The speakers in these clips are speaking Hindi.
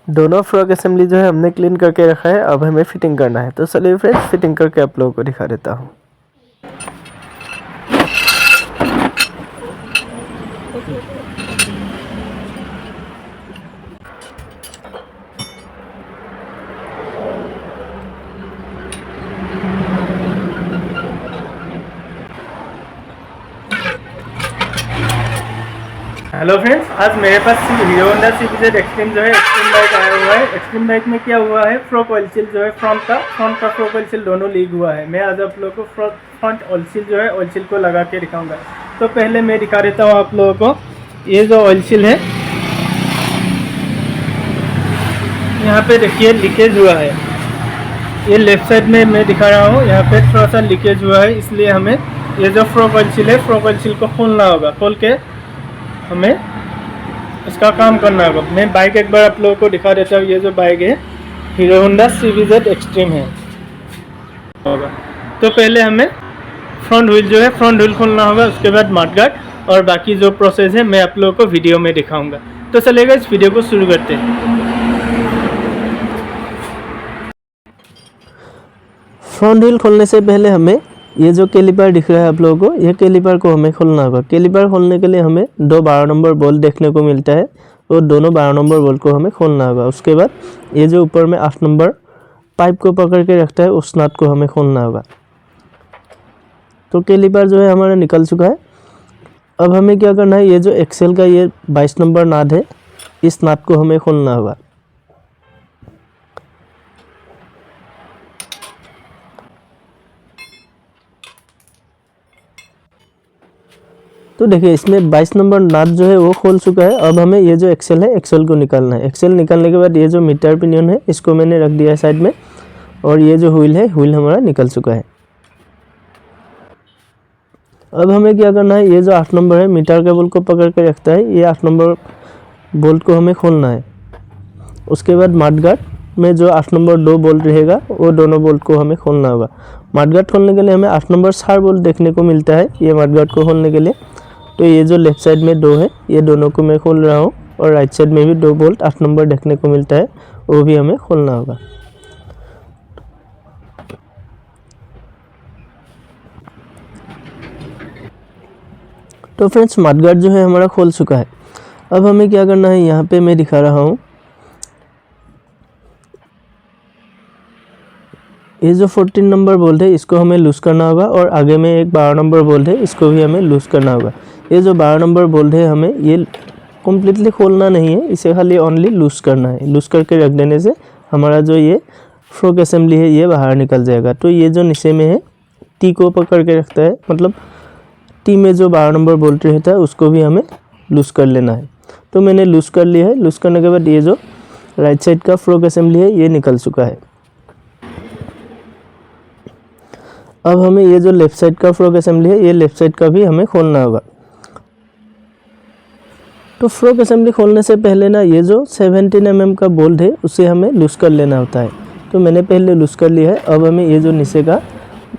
दोनों फ्रॉक असेंबली जो है हमने क्लीन करके रखा है, अब हमें फिटिंग करना है। तो चलिए फ्रेंड्स फिटिंग करके आप लोगों को दिखा देता हूँ। हेलो फ्रेंड्स, आज मेरे पास हीरो होंडा CBZ एक्सट्रीम जो है एक्सट्रीम बाइक आया हुआ है। एक्सट्रीम बाइक में क्या हुआ है, फ्रंट ऑयल सील जो है फ्रंट का फ्रंट ऑयल सील दोनों लीक हुआ है। मैं आज आप लोगों को फ्रंट ऑयल सील जो है ऑयल सील को लगा के दिखाऊंगा। तो पहले मैं दिखा देता हूँ आप लोगों को, ये जो ऑयल सील है यहाँ पे देखिए लीकेज हुआ है। ये लेफ्ट साइड में मैं दिखा रहा हूँ, यहाँ पे थोड़ा सा लीकेज हुआ है, इसलिए हमें ये जो फ्रंट ऑयल सील है फ्रंट ऑयल सील को खोलना होगा। खोल के हमें इसका काम करना होगा। मैं बाइक एक बार आप लोगों को दिखा देता हूँ। ये जो बाइक है हीरो होंडा CBZ एक्सट्रीम है होगा। तो पहले हमें फ्रंट व्हील जो है फ्रंट व्हील खोलना होगा, उसके बाद मडगार्ड और बाकी जो प्रोसेस है मैं आप लोगों को वीडियो में दिखाऊंगा। तो चलेगा, इस वीडियो को शुरू करते हैं। फ्रंट व्हील खोलने से पहले हमें ये जो कैलिपर दिख रहा है आप लोगों को, ये कैलिपर को हमें खोलना होगा। कैलिपर खोलने के लिए हमें दो 12 नंबर बोल्ट देखने को मिलता है, और दोनों 12 नंबर बोल्ट को हमें खोलना होगा। उसके बाद ये जो ऊपर में 8 नंबर पाइप को पकड़ के रखता है, उस नट को हमें खोलना होगा। तो कैलिपर जो है हमारा निकल चुका है। अब हमें क्या करना है, ये जो एक्सेल का ये 22 नंबर नट है, इस नट को हमें खोलना होगा। तो देखिए इसमें 22 नंबर नट जो है वो खोल चुका है। अब हमें ये जो एक्सेल है, एक्सेल को निकालना है। एक्सेल निकालने के बाद ये जो मीटर पिनियन है, इसको मैंने रख दिया है साइड में, और ये जो व्हील है, व्हील हमारा निकल चुका है। अब हमें क्या करना है, ये जो 8 नंबर है मीटर केबल को पकड़ के रखता है, ये 8 नंबर बोल्ट को हमें खोलना है। उसके बाद मडगार्ड में जो 8 नंबर 2 बोल्ट रहेगा, वो दोनों बोल्ट को हमें खोलना होगा। मडगार्ड खोलने के लिए हमें 8 नंबर 4 बोल्ट देखने को मिलता है, ये मडगार्ड को खोलने के लिए। तो ये जो लेफ्ट साइड में 2 है, ये दोनों को मैं खोल रहा हूँ, और राइट साइड में भी 2 बोल्ट 8 नंबर देखने को मिलता है, वो भी हमें खोलना होगा। तो फ्रेंड्स मडगार्ड जो है हमारा खोल चुका है। अब हमें क्या करना है, यहाँ पे मैं दिखा रहा हूँ, ये जो 14 नंबर बोल्ट है इसको हमें लूज़ करना होगा, और आगे में एक 12 नंबर बोल्ट है, इसको भी हमें लूज़ करना होगा। ये जो 12 नंबर बोल्ट है हमें ये कम्प्लीटली खोलना नहीं है, इसे खाली ओनली लूज़ करना है। लूज़ करके रख देने से हमारा जो ये फ्रॉक असेंबली है ये बाहर निकल जाएगा। तो ये जो नीचे में है टी को पकड़ के रखता है, मतलब टी में जो 12 नंबर बोल्ट रहता है उसको भी हमें लूज़ कर लेना है। तो मैंने लूज़ कर लिया है। लूज़ करने के बाद ये जो राइट साइड का फ्रॉक असेंबली है ये निकल चुका है। अब हमें ये जो लेफ़्ट साइड का फ्रॉक असेंबली है, ये लेफ़्ट साइड का भी हमें खोलना होगा। तो फ्रॉक असेंबली खोलने से पहले ना ये जो 17 mm का बोल्ट है उसे हमें लूज़ कर लेना होता है। तो मैंने पहले लूज़ कर लिया है। अब हमें ये जो नीचे का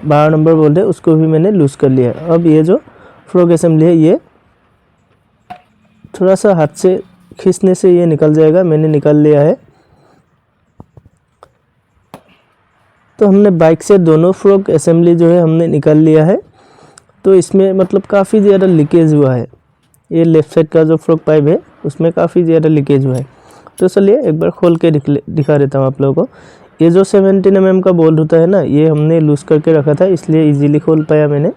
12 नंबर बोल्ट है उसको भी मैंने लूज़ कर लिया है। अब ये जो फ्रॉक असेंबली है ये थोड़ा सा हाथ से खींचने से ये निकल जाएगा, मैंने निकाल लिया है। तो हमने बाइक से दोनों फ्रॉक असेंबली जो है हमने निकाल लिया है। तो इसमें मतलब काफ़ी ज़्यादा लीकेज हुआ है, ये लेफ़्ट साइड का जो फ्रॉक पाइप है उसमें काफ़ी ज़्यादा लीकेज हुआ है। तो चलिए एक बार खोल के दिखा देता हूँ आप लोगों को। ये जो 17 mm का बोल्ट होता है ना, ये हमने लूज़ करके रखा था, इसलिए इजीली खोल पाया मैंने।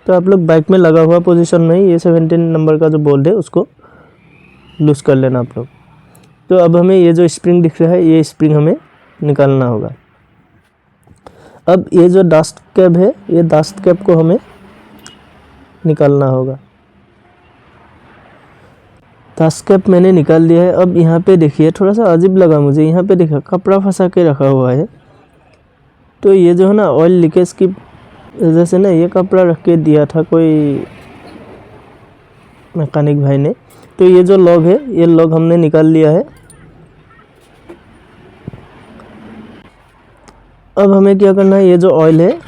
तो आप लोग बाइक में लगा हुआ पोजीशन में ही ये 17 नंबर का जो बोल्ट है उसको लूज़ कर लेना आप लोग। तो अब हमें ये जो स्प्रिंग दिख रहा है, ये स्प्रिंग हमें निकालना होगा। अब ये जो डस्ट कैप है, ये डस्ट कैप को हमें निकालना होगा। डस्ट कैप मैंने निकाल दिया है। अब यहाँ पे देखिए थोड़ा सा अजीब लगा मुझे, यहाँ पे देखा कपड़ा फंसा के रखा हुआ है। तो ये जो है ना ऑयल लीकेज की वजह से ना ये कपड़ा रख के दिया था कोई मैकेनिक भाई ने। तो ये जो लॉग है, ये लॉग हमने निकाल लिया है। अब हमें क्या करना है, ये जो ऑयल है,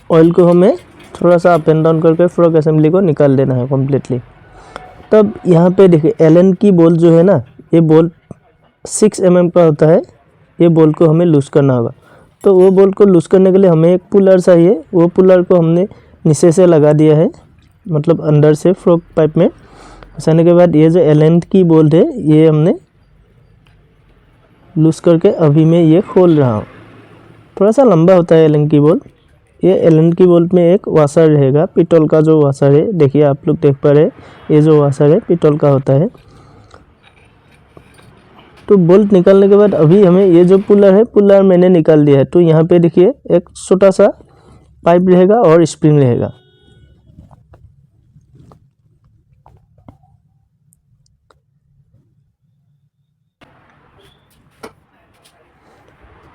ऑयल को हमें थोड़ा सा अप एंड डाउन करके फ्रॉक असेंबली को निकाल देना है कम्प्लीटली। तब यहाँ पे देखिए एलन की बोल्ट जो है ना, ये बोल्ट 6 mm का होता है। ये बोल्ट को हमें लूज़ करना होगा। तो वो बोल्ट को लूज़ करने के लिए हमें एक पुलर चाहिए। वो पुलर को हमने नीचे से लगा दिया है, मतलब अंदर से फ्रॉक पाइप में घुसाने के बाद ये जो एलन की बोल्ट है ये हमने लूज़ करके अभी मैं ये खोल रहा हूँ। थोड़ा सा लंबा होता है एलन की बोल्ट। ये एलन की बोल्ट में एक वाशर रहेगा, पितल का जो वाशर है, देखिए आप लोग देख पा रहे हैं, ये जो वाशर है पितल का होता है। तो बोल्ट निकालने के बाद अभी हमें ये जो पुलर है, पुलर मैंने निकाल दिया है। तो यहाँ पे देखिए एक छोटा सा पाइप रहेगा और स्प्रिंग रहेगा।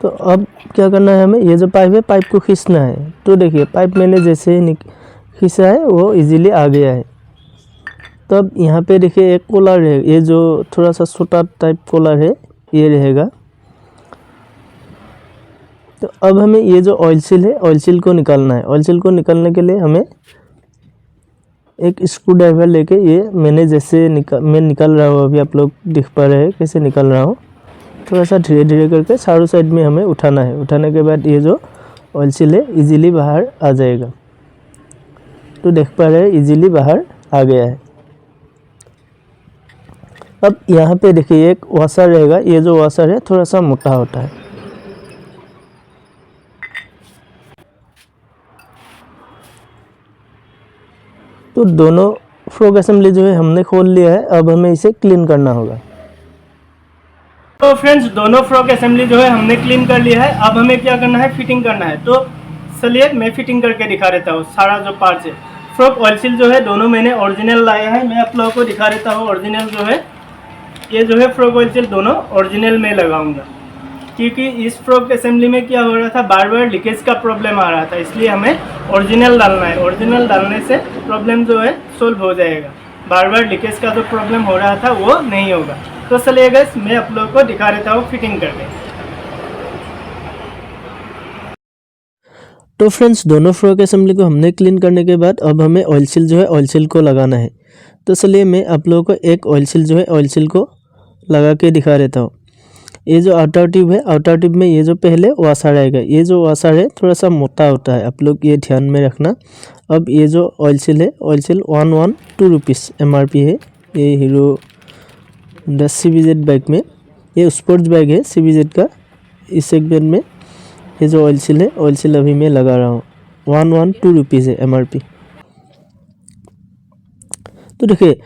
तो अब क्या करना है हमें, ये जो पाइप है पाइप को खींचना है। तो देखिए पाइप मैंने जैसे ही खींचा है वो इजीली आ गया है। तो अब यहाँ पे देखिए एक कॉलर है, ये जो थोड़ा सा छोटा टाइप कॉलर है ये रहेगा। तो अब हमें ये जो ऑयल सील है, ऑयल सील को निकालना है। ऑयल सील को निकालने के लिए हमें एक स्क्रू ड्राइवर लेके, ये मैंने जैसे मैं निकाल रहा हूँ, अभी आप लोग दिख पा रहे हैं कैसे निकाल रहा हूँ। थोड़ा सा धीरे धीरे करके चारों साइड में हमें उठाना है। उठाने के बाद ये जो ऑयल सील है इजीली बाहर आ जाएगा। तो देख पा रहे हैं इजीली बाहर आ गया है। अब यहाँ पे देखिए एक वाशर रहेगा। ये जो वाशर है थोड़ा सा मोटा होता है। तो दोनों फ्रॉक असेंबली जो है हमने खोल लिया है। अब हमें इसे क्लीन करना होगा। तो फ्रेंड्स, दोनों फ्रॉक असेंबली जो है हमने क्लीन कर लिया है। अब हमें क्या करना है, फिटिंग करना है। तो चलिए मैं फिटिंग करके दिखा देता हूँ सारा जो पार्ट्स है। फ्रॉक ऑयल सील जो है दोनों मैंने ओरिजिनल लाया है। मैं आप लोगों को दिखा देता हूँ ओरिजिनल जो है, ये जो है फ्रॉक ऑयल सील दोनों ओरिजिनल में लगाऊंगा, क्योंकि इस फ्रॉक असेंबली में क्या हो रहा था, बार बार लीकेज का प्रॉब्लम आ रहा था, इसलिए हमें ओरिजिनल डालना है। ओरिजिनल डालने से प्रॉब्लम जो है सोल्व हो जाएगा। बार बार लीकेज का जो प्रॉब्लम हो रहा था वो नहीं होगा। तो चलिए गाइस मैं आप लोगों को दिखा देता हूँ फिटिंग करके। तो फ्रेंड्स, दोनों फ्रॉक असेंबली को हमने क्लीन करने के बाद अब हमें ऑयल सील जो है ऑयल सील को लगाना है। तो चलिए मैं आप लोगों को एक ऑयल सील जो है ऑयल सील को लगा के दिखा देता हूँ। ये जो आउटर ट्यूब है, आउटर ट्यूब में ये जो पहले वाशर आएगा, ये जो वाशर है थोड़ा सा मोटा होता है, आप लोग ये ध्यान में रखना। अब ये जो ऑयल सील है, ऑयल सील 112 रुपीज़ MRP है। ये हीरो CBZ बाइक में, ये स्पोर्ट्स बाइक है CBZ का। इस सेगमेंट में ये जो ऑयल सील है, ऑयल सील अभी मैं लगा रहा हूँ, 112 रुपीज़ है MRP। तो देखिए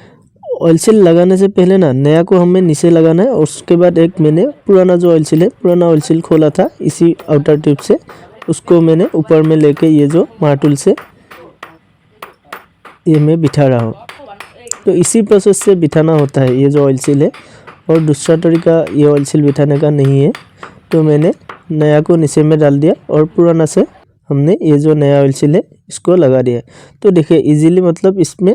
ऑयल सील लगाने से पहले ना नया को हमें नीचे लगाना है, और उसके बाद एक मैंने पुराना जो ऑयल सील है, पुराना ऑयल सील खोला था इसी आउटर ट्यूब से, उसको मैंने ऊपर में लेके ये जो मार्टूल से ये मैं बिठा रहा हूँ। तो इसी प्रोसेस से बिठाना होता है ये जो ऑयल सील है, और दूसरा तरीका ये ऑयल सील बिठाने का नहीं है। तो मैंने नया को नीचे में डाल दिया और पुराना से हमने ये जो नया ऑयल सील है इसको लगा दिया। तो देखिए इजीली, मतलब इसमें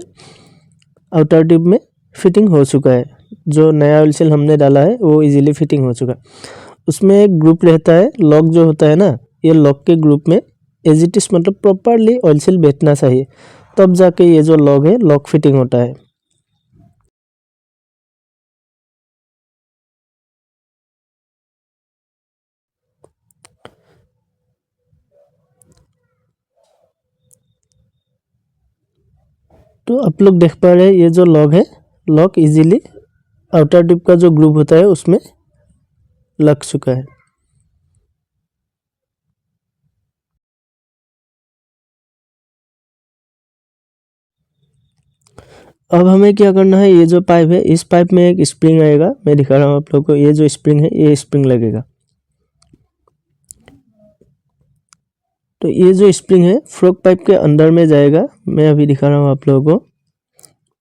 आउटर ट्यूब में फिटिंग हो चुका है। जो नया ऑयल सील हमने डाला है वो इजीली फिटिंग हो चुका है। उसमें एक ग्रुप रहता है, लॉक जो होता है ना, ये लॉक के ग्रुप में एज इट इज, मतलब प्रॉपरली ऑयल सील बैठना चाहिए, तब जाके ये जो लॉक है लॉक फिटिंग होता है। तो आप लोग देख पा रहे हैं ये जो लॉक है, लॉक इजीली आउटर ट्यूब का जो ग्रुप होता है उसमें लग चुका है। अब हमें क्या करना है, ये जो पाइप है इस पाइप में एक स्प्रिंग आएगा, मैं दिखा रहा हूँ आप लोगों को। ये जो स्प्रिंग है ये स्प्रिंग लगेगा। तो ये जो स्प्रिंग है फ्रॉक पाइप के अंदर में जाएगा, मैं अभी दिखा रहा हूँ आप लोगों को।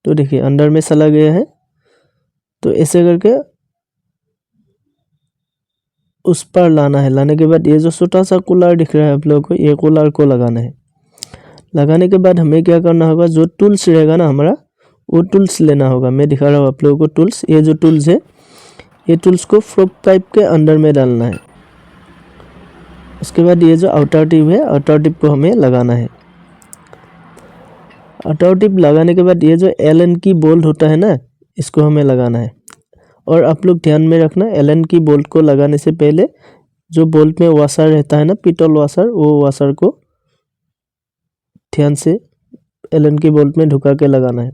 तो देखिए अंदर में चला गया है। तो ऐसे करके उस पर लाना है। लाने के बाद ये जो छोटा सा कूलर दिख रहा है आप लोगों को, ये कूलर को लगाना है। लगाने के बाद हमें क्या करना होगा, जो टूल्स रहेगा ना हमारा, वो टूल्स लेना होगा। मैं दिखा रहा हूँ आप लोगों को टूल्स। ये जो टूल्स है, ये टूल्स को फ्रॉक पाइप के अंदर में डालना है। उसके बाद ये जो आउटर टिप है, आउटर टिप को हमें लगाना है। आउटर टिप लगाने के बाद ये जो एलन की बोल्ट होता है ना, इसको हमें लगाना है। और आप लोग ध्यान में रखना, एलन की बोल्ट को लगाने से पहले जो बोल्ट में वाशर रहता है ना, पिटल वाशर, वो वाशर को ध्यान से एलन की बोल्ट में ढुका के लगाना है।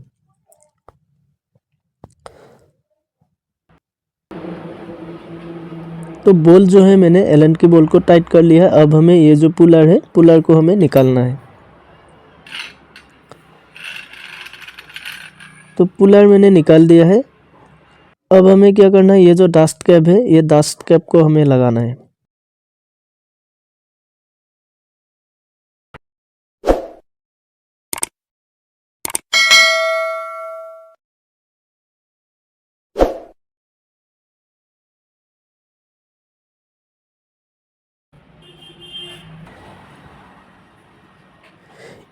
तो बोल्ट जो है मैंने एलन की बोल्ट को टाइट कर लिया है। अब हमें ये जो पुलर है, पुलर को हमें निकालना है। तो पुलर मैंने निकाल दिया है। अब हमें क्या करना है, ये जो डस्ट कैप है, ये डस्ट कैप को हमें लगाना है।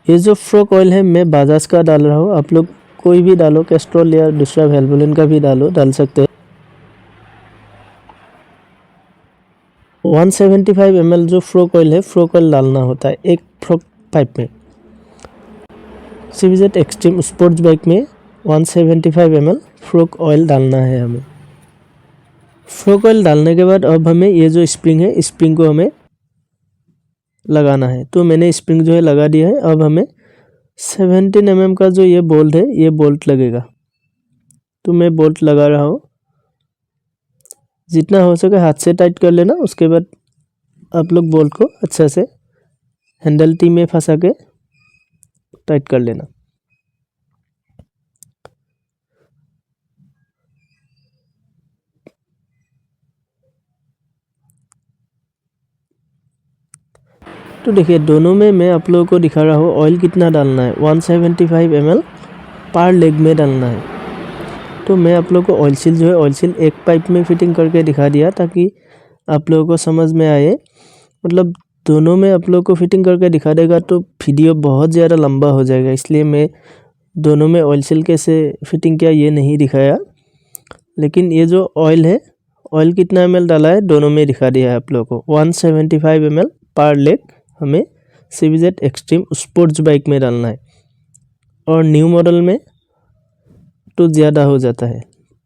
ये जो फ्रॉक ऑयल है मैं बजाज का डाल रहा हूँ, आप लोग कोई भी डालो, कैस्ट्रॉल या दूसरा वेल्वोलिन का भी डाल सकते हैं। 175 ml जो फ्रॉक ऑयल है, फ्रॉक ऑयल डालना होता है एक फ्रॉक पाइप में। CVZ एक्सट्रीम स्पोर्ट्स बाइक में 175 ml फ्रॉक ऑयल डालना है हमें। फ्रॉक ऑयल डालने के बाद अब हमें ये जो स्प्रिंग है, स्प्रिंग को हमें लगाना है। तो मैंने स्प्रिंग जो है लगा दिया है। अब हमें 17 mm का जो ये बोल्ट है, ये बोल्ट लगेगा। तो मैं बोल्ट लगा रहा हूँ। जितना हो सके हाथ से टाइट कर लेना। उसके बाद आप लोग बोल्ट को अच्छा से हैंडल टी में फंसा के टाइट कर लेना। तो देखिए दोनों में मैं आप लोगों को दिखा रहा हूँ ऑयल कितना डालना है। 175 ml पर लेग में डालना है। तो मैं आप लोगों को ऑयल सील जो है, ऑयल सील एक पाइप में फिटिंग करके दिखा दिया ताकि आप लोगों को समझ में आए। मतलब दोनों में आप लोगों को फिटिंग करके दिखा देगा तो वीडियो बहुत ज़्यादा लंबा हो जाएगा, इसलिए मैं दोनों में ऑयल सील कैसे फिटिंग किया ये नहीं दिखाया। लेकिन ये जो ऑयल है, ऑयल कितना ml डाला है दोनों में दिखा दिया है आप लोगों को। 175 ml पर लेग हमें CVZ एक्सट्रीम स्पोर्ट्स बाइक में डालना है। और न्यू मॉडल में तो ज़्यादा हो जाता है।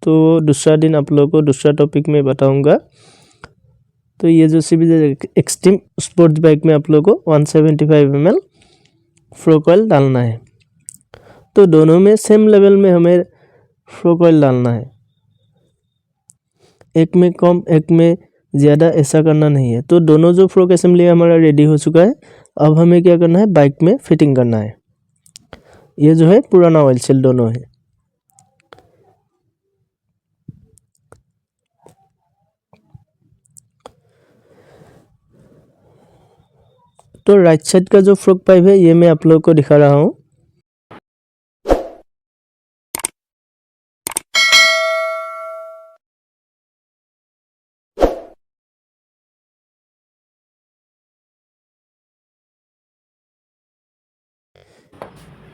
तो दूसरा दिन आप लोगों को दूसरा टॉपिक में बताऊंगा। तो ये जो CVZ एक्सट्रीम स्पोर्ट्स बाइक में आप लोगों को 175 ml फ्रॉक ऑयल डालना है। तो दोनों में सेम लेवल में हमें फ्रॉक ऑयल डालना है, एक में कम एक में ज़्यादा ऐसा करना नहीं है। तो दोनों जो फ्रॉक असेंबली हमारा रेडी हो चुका है। अब हमें क्या करना है, बाइक में फिटिंग करना है। ये जो है पुराना ऑयल सील दोनों है। तो राइट साइड का जो फ्रॉक पाइप है ये मैं आप लोगों को दिखा रहा हूँ।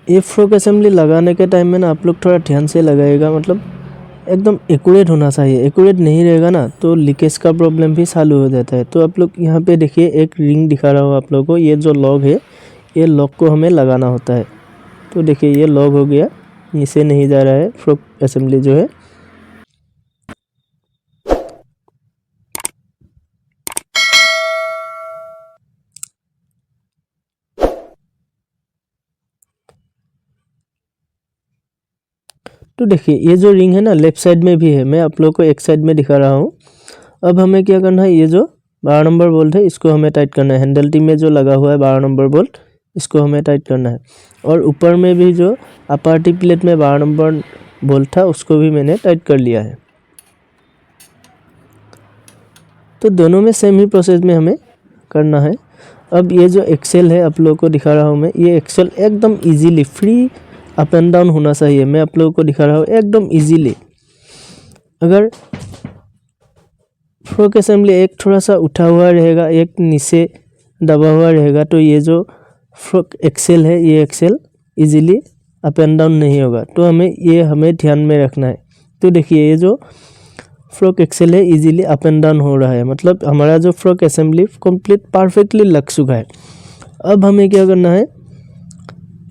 ये फ्रॉक असेंबली लगाने के टाइम में ना आप लोग थोड़ा ध्यान से लगाइएगा, मतलब एकदम एक्यूरेट होना चाहिए। एक्यूरेट नहीं रहेगा ना तो लीकेज का प्रॉब्लम भी चालू हो जाता है। तो आप लोग यहाँ पे देखिए एक रिंग दिखा रहा हूँ आप लोगों को। ये जो लॉक है, ये लॉक को हमें लगाना होता है। तो देखिए ये लॉक हो गया, नीचे नहीं जा रहा है फ्रॉक असेंबली जो है। तो देखिए ये जो रिंग है ना लेफ्ट साइड में भी है, मैं आप लोगों को एक साइड में दिखा रहा हूँ। अब हमें क्या करना है, ये जो 12 नंबर बोल्ट है इसको हमें टाइट करना है। हैंडल टी में जो लगा हुआ है 12 नंबर बोल्ट, इसको हमें टाइट करना है। और ऊपर में भी जो अपर टी प्लेट में 12 नंबर बोल्ट था उसको भी मैंने टाइट कर लिया है। तो दोनों में सेम ही प्रोसेस में हमें करना है। अब ये जो एक्सेल है आप लोगों को दिखा रहा हूँ मैं, ये एक्सेल एकदम easily free up and down होना चाहिए। मैं आप लोगों को दिखा रहा हूँ एकदम इजीली। अगर फ्रॉक असेंबली एक थोड़ा सा उठा हुआ रहेगा, एक नीचे दबा हुआ रहेगा, तो ये जो फ्रॉक एक्सेल है, ये axle easily up and down नहीं होगा। तो हमें ध्यान में रखना है। तो देखिए ये जो फ्रॉक एक्सेल है इजीली अप एंड डाउन हो रहा है, मतलब हमारा जो फ्रॉक असेंबली कंप्लीट परफेक्टली लग चुका है। अब हमें क्या करना है,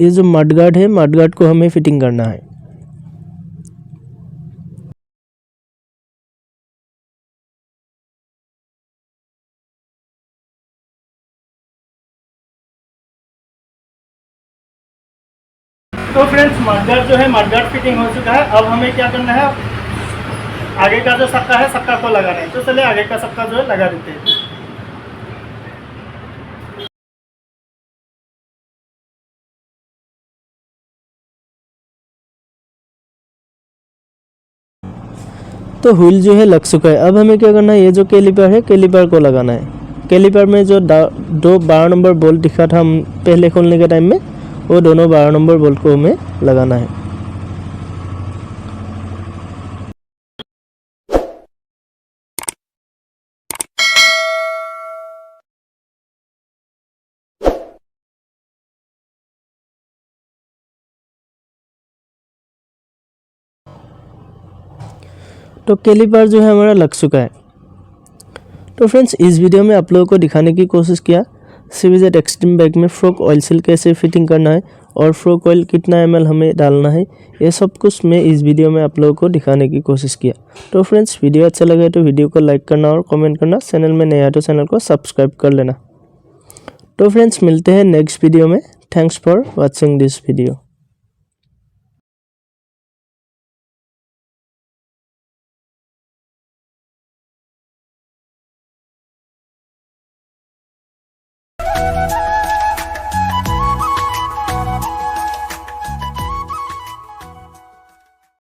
ये जो मडगार्ड है, मडगार्ड को हमें फिटिंग करना है। तो फ्रेंड्स मडगार्ड जो है मडगार्ड फिटिंग हो चुका है। अब हमें क्या करना है, आगे का जो चक्का है चक्का को लगाना है। तो चलिए आगे का चक्का जो है लगा देते हैं। तो व्हील जो है लग चुका है। अब हमें क्या करना है, ये जो कैलिपर है कैलिपर को लगाना है। कैलिपर में जो दो 12 नंबर बोल्ट दिखा था हम पहले खोलने के टाइम में, वो दोनों 12 नंबर बोल्ट को हमें लगाना है। तो कैलिपर जो है हमारा लग चुका है। तो फ्रेंड्स इस वीडियो में आप लोगों को दिखाने की कोशिश किया CVZ एक्सट्रीम बाइक में फ्रॉक ऑयल सील कैसे फिटिंग करना है और फ्रॉक ऑयल कितना ml हमें डालना है, ये सब कुछ मैं इस वीडियो में आप लोगों को दिखाने की कोशिश किया। तो फ्रेंड्स वीडियो अच्छा लगे तो वीडियो को लाइक करना और कमेंट करना, चैनल में नया है तो चैनल को सब्सक्राइब कर लेना। तो फ्रेंड्स मिलते हैं नेक्स्ट वीडियो में। Thanks for watching this video.